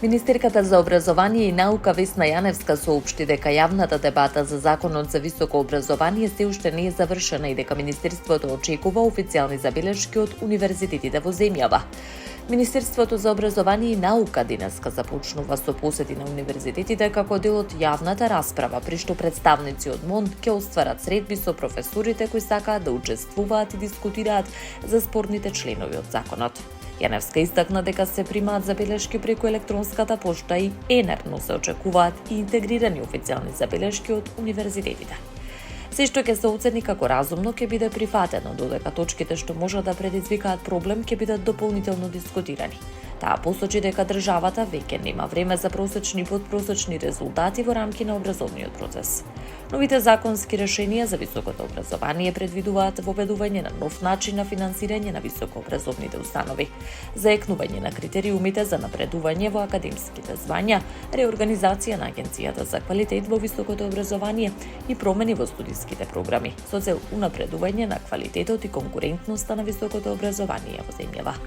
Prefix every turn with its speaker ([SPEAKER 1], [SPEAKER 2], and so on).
[SPEAKER 1] Министерката за образование и наука Весна Јаневска соопшти дека јавната дебата за законот за високо образование се уште не е завршена и дека Министерството очекува официјални забелешки од универзитетите во земјава. Министерството за образование и наука денеска започнува со посети на универзитетите како дел од јавната расправа, при што представници од МОН ќе остварат средби со професорите кои сакаат да учествуваат и дискутираат за спорните членови од законот. Јаневска истакна дека се примаат забелешки преку електронската пошта и енерно се очекуваат и интегрирани официјални забелешки од универзитетите. Се што ќе се оцени како разумно ќе биде прифатено, додека точките што можат да предизвикаат проблем ќе бидат дополнително дискутирани. Таа посочи дека државата веќе нема време за просечни и подпросечни резултати во рамки на образовниот процес. Новите законски решенија за високото образование предвидуваат воведување на нов начин на финансирање на високообразовните установи, заекнување на критериумите за напредување во академските звања, реорганизација на Агенцијата за квалитет во високото образование и промени во студиските програми, со цел унапредување на квалитетот и конкурентноста на високото образование во земјава.